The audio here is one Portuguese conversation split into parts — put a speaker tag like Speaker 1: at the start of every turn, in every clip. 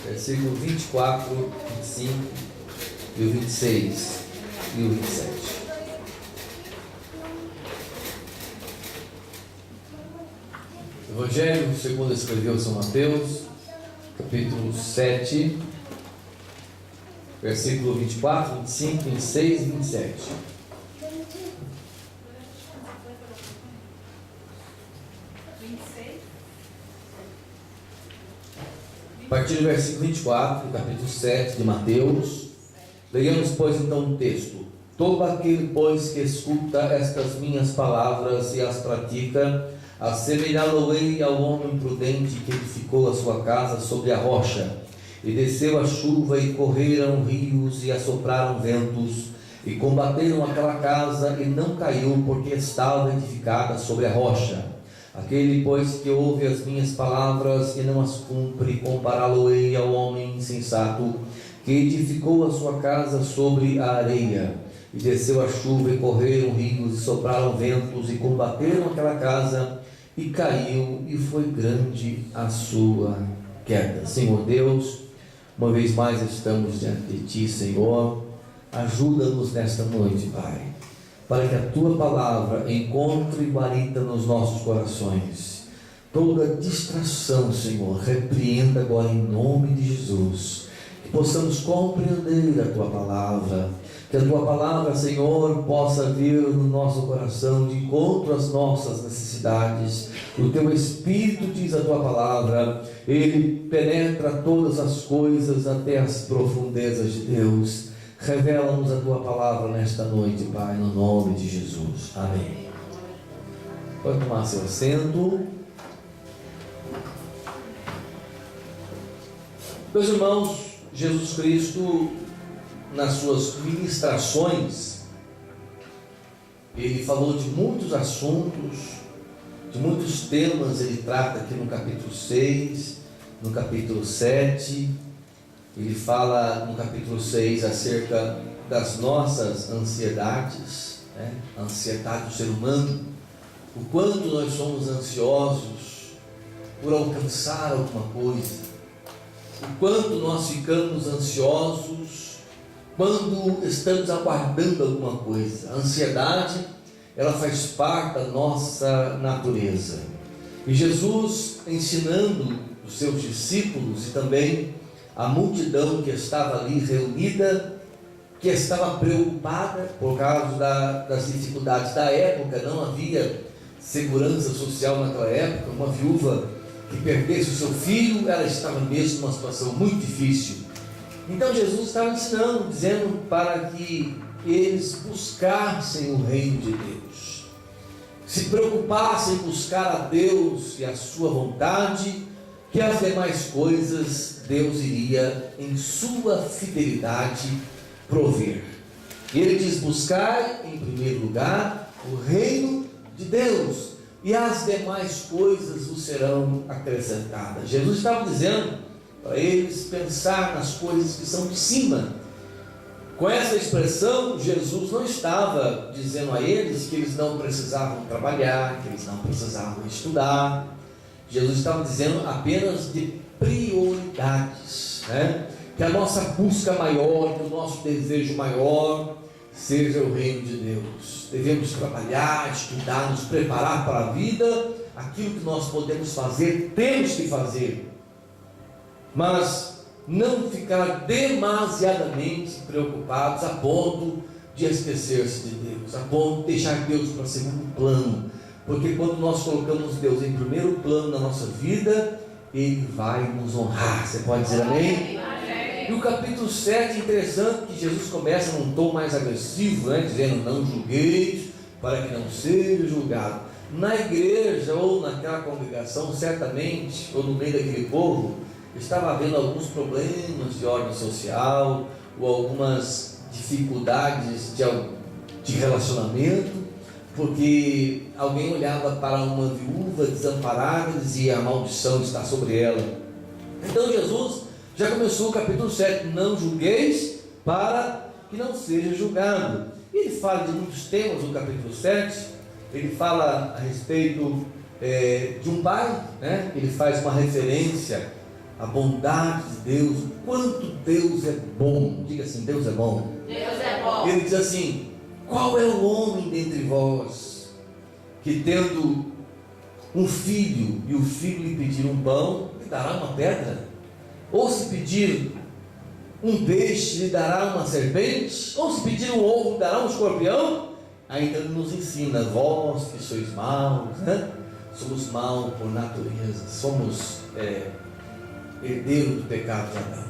Speaker 1: versículo 24, 25 e o 26 e o 27. Evangelho segundo escreveu São Mateus, capítulo 7, versículo 24, 25, 26 e 27. A partir do versículo 24, do capítulo 7 de Mateus, leiamos, pois, então o texto. Todo aquele, pois, que escuta estas minhas palavras e as pratica, assemelhá-lo-ei ao homem prudente que edificou a sua casa sobre a rocha. E desceu a chuva, e correram rios, e assopraram ventos, e combateram aquela casa, e não caiu, porque estava edificada sobre a rocha. Aquele, pois, que ouve as minhas palavras e não as cumpre, compará-lo-ei ao homem insensato, que edificou a sua casa sobre a areia. E desceu a chuva, e correram rios, e sopraram ventos, e combateram aquela casa, e caiu, e foi grande a sua queda. Senhor Deus, uma vez mais estamos diante de Ti, Senhor. Ajuda-nos nesta noite, Pai, para que a Tua palavra encontre guarida nos nossos corações. Toda distração, Senhor, repreenda agora em nome de Jesus. Que possamos compreender a Tua palavra. Que a Tua palavra, Senhor, possa vir no nosso coração de encontro às nossas necessidades. O Teu Espírito, diz a Tua palavra, Ele penetra todas as coisas até as profundezas de Deus. Revela-nos a Tua palavra nesta noite, Pai, no nome de Jesus. Amém. Pode tomar seu assento. Meus irmãos, Jesus Cristo, nas suas ministrações, Ele falou de muitos assuntos, de muitos temas. Ele trata aqui no capítulo 6, no capítulo 7, Ele fala no capítulo 6 acerca das nossas ansiedades, a ansiedade do ser humano, o quanto nós somos ansiosos por alcançar alguma coisa, o quanto nós ficamos ansiosos quando estamos aguardando alguma coisa. A ansiedade, ela faz parte da nossa natureza. E Jesus, ensinando os seus discípulos e também a multidão que estava ali reunida, que estava preocupada por causa das dificuldades da época. Não havia segurança social naquela época. Uma viúva que perdesse o seu filho, ela estava mesmo numa situação muito difícil. Então Jesus estava ensinando, dizendo para que eles buscassem o reino de Deus, se preocupassem em buscar a Deus e a sua vontade, que as demais coisas Deus iria, em sua fidelidade, prover. E Ele diz: buscai em primeiro lugar o reino de Deus, e as demais coisas vos serão acrescentadas. Jesus estava dizendo para eles pensar nas coisas que são de cima. Com essa expressão, Jesus não estava dizendo a eles que eles não precisavam trabalhar, que eles não precisavam estudar. Jesus estava dizendo apenas de prioridades, que a nossa busca maior, que o nosso desejo maior seja o reino de Deus. Devemos trabalhar, estudar, nos preparar para a vida. Aquilo que nós podemos fazer, temos que fazer, mas não ficar demasiadamente preocupados a ponto de esquecer-se de Deus, a ponto de deixar Deus para segundo plano. Porque quando nós colocamos Deus em primeiro plano na nossa vida, Ele vai nos honrar. Você pode dizer amém? E o capítulo 7 é interessante, que Jesus começa num tom mais agressivo, dizendo: não julgueis, para que não seja julgado. Na igreja ou naquela congregação, certamente, ou no meio daquele povo, estava havendo alguns problemas de ordem social, ou algumas dificuldades de relacionamento, porque alguém olhava para uma viúva desamparada e dizia: a maldição está sobre ela. Então Jesus já começou o capítulo 7, não julgueis para que não seja julgado. E ele fala de muitos temas no capítulo 7, ele fala a respeito de um pai, ele faz uma referência a bondade de Deus, o quanto Deus é bom. Diga assim: Deus é bom.
Speaker 2: Deus é bom.
Speaker 1: Ele diz assim: qual é o homem dentre vós que, tendo um filho, e o filho lhe pedir um pão, lhe dará uma pedra? Ou se pedir um peixe, lhe dará uma serpente? Ou se pedir um ovo, lhe dará um escorpião? Ainda nos ensina: vós que sois maus, né? Somos maus por natureza, somos herdeiros do pecado de Adão.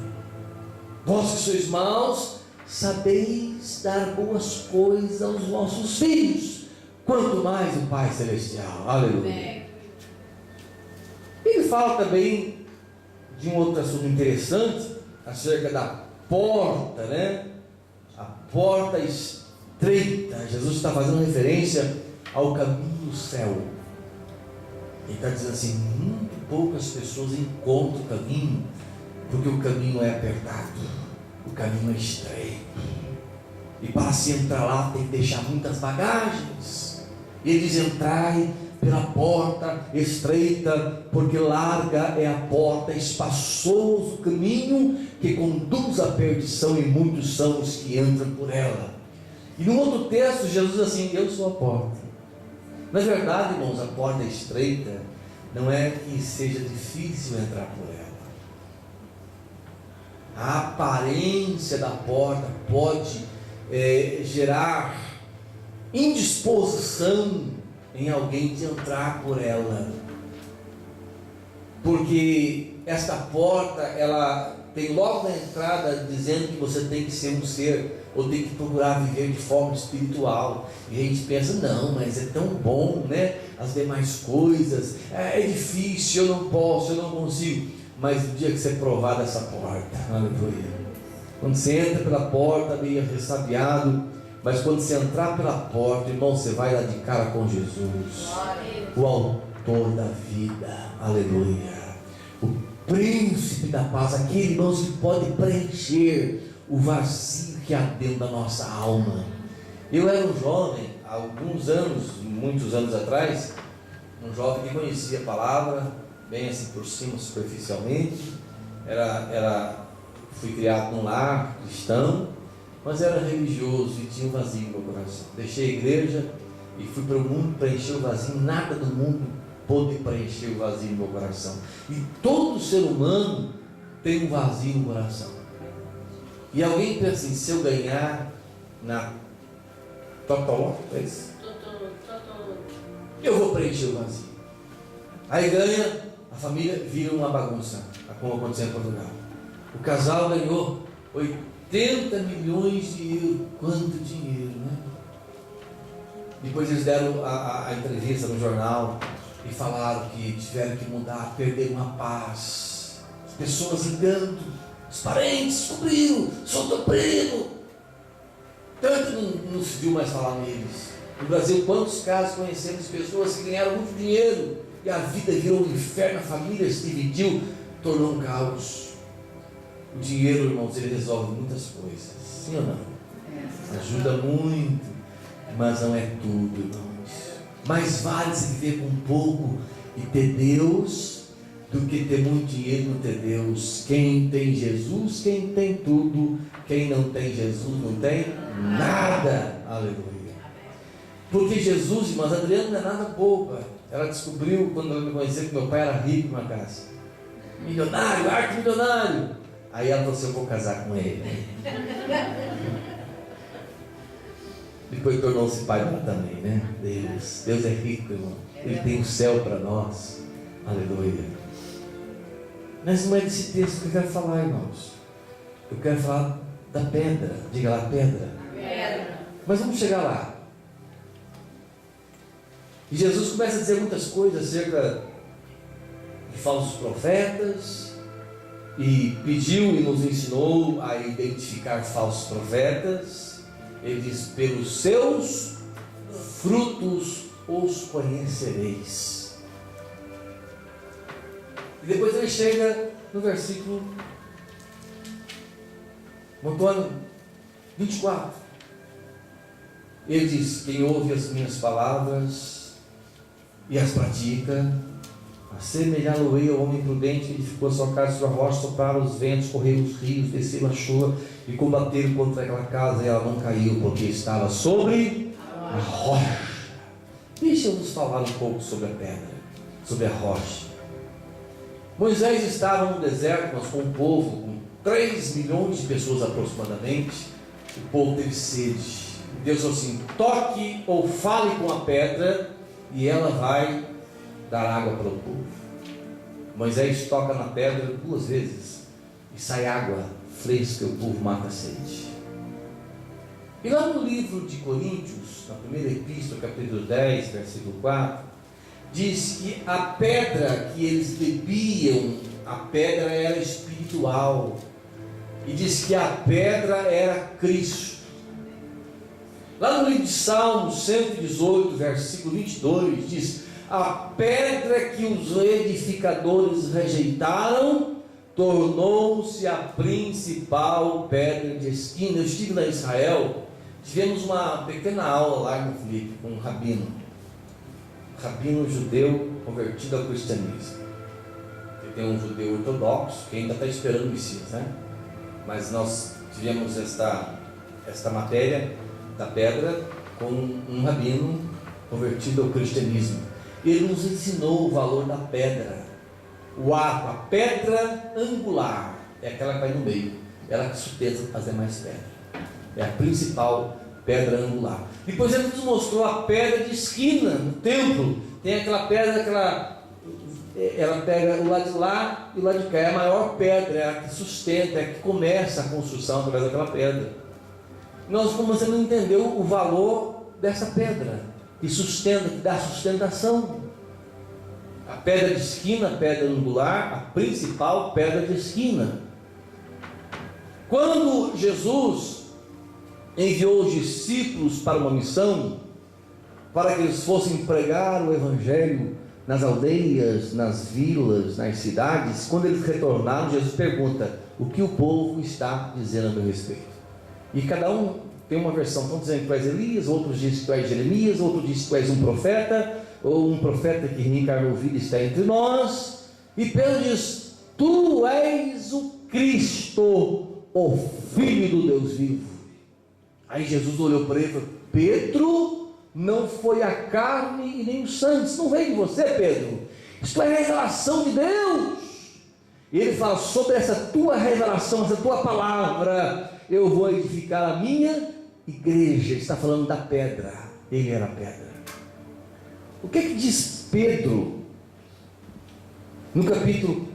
Speaker 1: Vós que sois maus, sabeis dar boas coisas aos vossos filhos, quanto mais o Pai Celestial. Aleluia. Ele fala também de um outro assunto interessante, acerca da porta, né? A porta estreita. Jesus está fazendo referência ao caminho do céu. Ele está dizendo assim: muito poucas pessoas encontram o caminho, porque o caminho é apertado, o caminho é estreito, e para se entrar lá tem que deixar muitas bagagens. E ele diz: entrai pela porta estreita, porque larga é a porta, espaçoso o caminho que conduz à perdição, e muitos são os que entram por ela. E no outro texto Jesus diz assim: eu sou a porta. Na verdade, irmãos, a porta estreita não é que seja difícil entrar por ela. A aparência da porta pode gerar indisposição em alguém de entrar por ela, porque esta porta, ela tem logo na entrada dizendo que você tem que ser um ser, ou tem que procurar viver de forma espiritual. E a gente pensa: não, mas é tão bom, né? As demais coisas, é difícil, eu não posso, eu não consigo. Mas no dia que você provar dessa porta, aleluia, quando você entra pela porta meio ressabiado, mas quando você entrar pela porta, irmão, você vai lá de cara com Jesus, o autor da vida, aleluia, o príncipe da paz, aquele, irmãos, que pode preencher o vazio que há dentro da nossa alma. Eu era um jovem, há alguns anos, muitos anos atrás, um jovem que conhecia a palavra, bem assim por cima, superficialmente. Fui criado num lar cristão, mas era religioso e tinha um vazio no meu coração. Deixei a igreja e fui para o mundo preencher o vazio. Nada do mundo pôde preencher o vazio no meu coração. E todo ser humano tem um vazio no coração. E alguém pensa assim: se eu ganhar na Totó, eu vou preencher o vazio. Aí ganha, a família vira uma bagunça, como aconteceu em Portugal. O casal ganhou 80 milhões de euros. Quanto dinheiro, né? Depois eles deram a entrevista no jornal e falaram que tiveram que mudar, perderam a paz, as pessoas ligando, os parentes descobriram, soltou prego. Tanto não se viu mais falar neles. No Brasil, quantos casos conhecemos de pessoas que ganharam muito dinheiro e a vida virou um inferno, a família se dividiu, tornou um caos. O dinheiro, irmãos, ele resolve muitas coisas, sim ou não? Ajuda muito, mas não é tudo, irmãos. Mais vale se viver com pouco e ter Deus do que ter muito dinheiro e não ter Deus. Quem tem Jesus, quem tem tudo. Quem não tem Jesus, não tem nada. Aleluia. Porque Jesus, irmãos, a Adriana não é nada boba. Ela descobriu, quando ela me conheceu, que meu pai era rico na casa, milionário, arquimilionário. Aí ela falou assim: eu vou casar com ele. Depois tornou-se pai dela também, né? Deus é rico, irmão. Ele tem o céu para nós. Aleluia. Mas não é desse texto que eu quero falar, irmãos. Eu quero falar da pedra. Diga lá: pedra.
Speaker 2: Pedra.
Speaker 1: Mas vamos chegar lá. E Jesus começa a dizer muitas coisas acerca de falsos profetas, e pediu e nos ensinou a identificar falsos profetas. Ele diz: pelos seus frutos os conhecereis. E depois ele chega no versículo Antônio 24. Ele diz: quem ouve as minhas palavras e as pratica, Assemelhá-lo-ei ao homem prudente que edificou a sua casa sobre a rocha, sopraram os ventos, correram os rios, desceram a chuva e combateram contra aquela casa, e ela não caiu, porque estava sobre a rocha. Deixa eu nos falar um pouco sobre a pedra, sobre a rocha. Moisés estava no deserto, mas com um povo, com 3 milhões de pessoas aproximadamente. O povo teve sede. Deus falou assim: toque ou fale com a pedra, e ela vai dar água para o povo. Moisés toca na pedra 2 vezes e sai água fresca, e o povo mata a sede. E lá no livro de Coríntios, na primeira epístola, capítulo 10, versículo 4, diz que a pedra que eles bebiam, a pedra era espiritual, e diz que a pedra era Cristo. Lá no livro de Salmos 118, versículo 22, diz: a pedra que os edificadores rejeitaram tornou-se a principal pedra de esquina. Eu estive lá em Israel, tivemos uma pequena aula lá no Filipe com um rabino judeu convertido ao cristianismo. Tem um judeu ortodoxo que ainda está esperando o Messias, né? Mas nós tivemos esta matéria da pedra com um rabino convertido ao cristianismo. Ele nos ensinou o valor da pedra, o arco, a pedra angular, é aquela que vai no meio, ela que sustenta as demais pedras, é a principal pedra angular. Depois ele nos mostrou a pedra de esquina no templo. Tem aquela pedra, ela pega o lado de lá e o lado de cá, é a maior pedra, é a que sustenta, é a que começa a construção através daquela pedra. Nós começamos a entender o valor dessa pedra, que sustenta, que dá sustentação. A pedra de esquina, a pedra angular, a principal pedra de esquina. Quando Jesus enviou os discípulos para uma missão, para que eles fossem pregar o Evangelho nas aldeias, nas vilas, nas cidades, quando eles retornaram, Jesus pergunta: o que o povo está dizendo a meu respeito? E cada um tem uma versão. Estão dizendo que tu és Elias, outros dizem que tu és Jeremias, outros dizem que tu és um profeta, ou um profeta que reencarnou vida está entre nós. E Pedro diz: tu és o Cristo, o Filho do Deus vivo. Aí Jesus olhou para ele e falou: Pedro, não foi a carne e nem o sangue, isso não veio de você, Pedro, isso é a revelação de Deus. E ele fala: sobre essa tua revelação, essa tua palavra, eu vou edificar a minha igreja. Ele está falando da pedra, ele era a pedra. O que é que diz Pedro no capítulo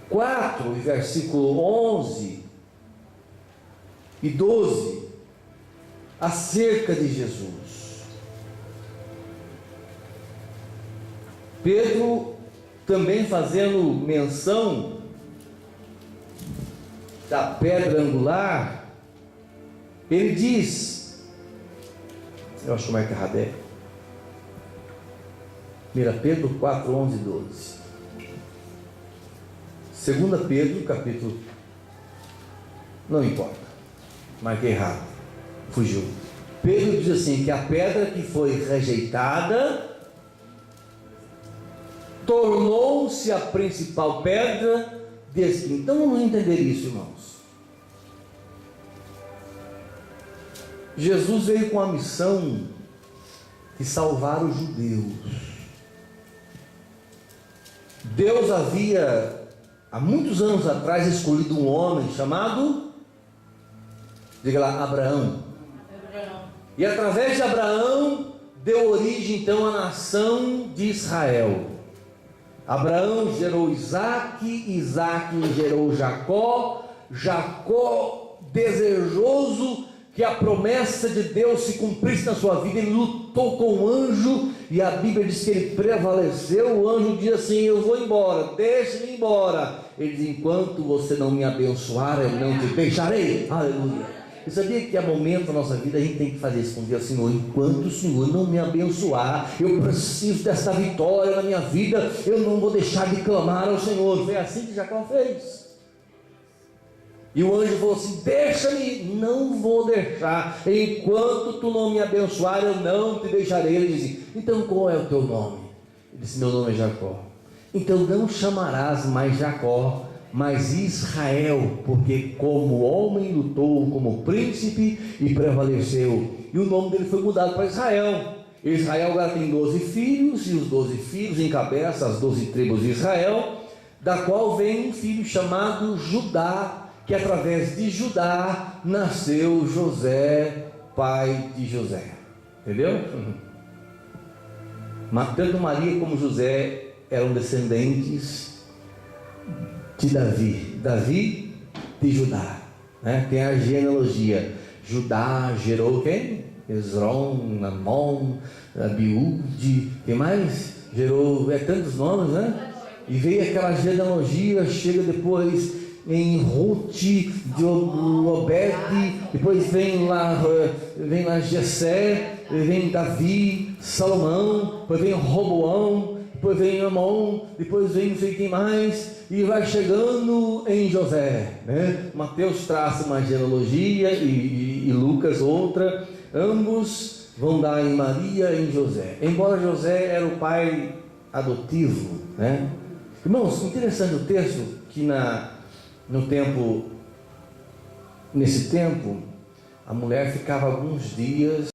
Speaker 1: 4, versículo 11 e 12, acerca de Jesus? Pedro também fazendo menção da pedra angular, ele diz, eu acho que o Marco Rabé, 1 Pedro 4, 11 e 12. 2 Pedro, capítulo, não importa, marquei errado, fugiu. Pedro diz assim, que a pedra que foi rejeitada tornou-se a principal pedra de esquina. Então vamos entender isso, irmãos. Jesus veio com a missão de salvar os judeus. Deus havia, há muitos anos atrás, escolhido um homem chamado, diga lá, Abraão. E através de Abraão deu origem então à nação de Israel. Abraão gerou Isaac, Isaac gerou Jacó, Jacó desejoso que a promessa de Deus se cumprisse na sua vida, ele lutou com o anjo, e a Bíblia diz que ele prevaleceu. O anjo diz assim: eu vou embora, deixe-me embora. Ele diz: enquanto você não me abençoar, eu não te deixarei. Aleluia. Eu sabia que há momentos na nossa vida a gente tem que fazer isso com Deus: Senhor, enquanto o Senhor não me abençoar, eu preciso dessa vitória na minha vida, eu não vou deixar de clamar ao Senhor. Foi assim que Jacó fez. E o anjo falou assim: deixa-me, não vou deixar, enquanto tu não me abençoar, eu não te deixarei. Ele disse: então qual é o teu nome? Ele disse: meu nome é Jacó. Então não chamarás mais Jacó, mas Israel, porque como homem lutou como príncipe e prevaleceu. E o nome dele foi mudado para Israel. Israel agora tem 12 filhos, e os 12 filhos encabeçam as 12 tribos de Israel, da qual vem um filho chamado Judá, que através de Judá nasceu José, pai de José. Entendeu? Tanto Maria como José eram descendentes de Davi de Judá, né? Tem a genealogia. Judá gerou quem? Esrom, Amon, Abiúde, quem mais? Gerou, tantos nomes, né? E veio aquela genealogia, chega depois em Ruth, de Obed, depois vem lá Jessé, vem Davi, Salomão, depois vem Roboão, depois vem Amon, depois vem não sei quem mais, e vai chegando em José, né? Mateus traça uma genealogia e Lucas outra, ambos vão dar em Maria e em José, embora José era o pai adotivo, né? Irmãos, interessante o texto, que nesse tempo, a mulher ficava alguns dias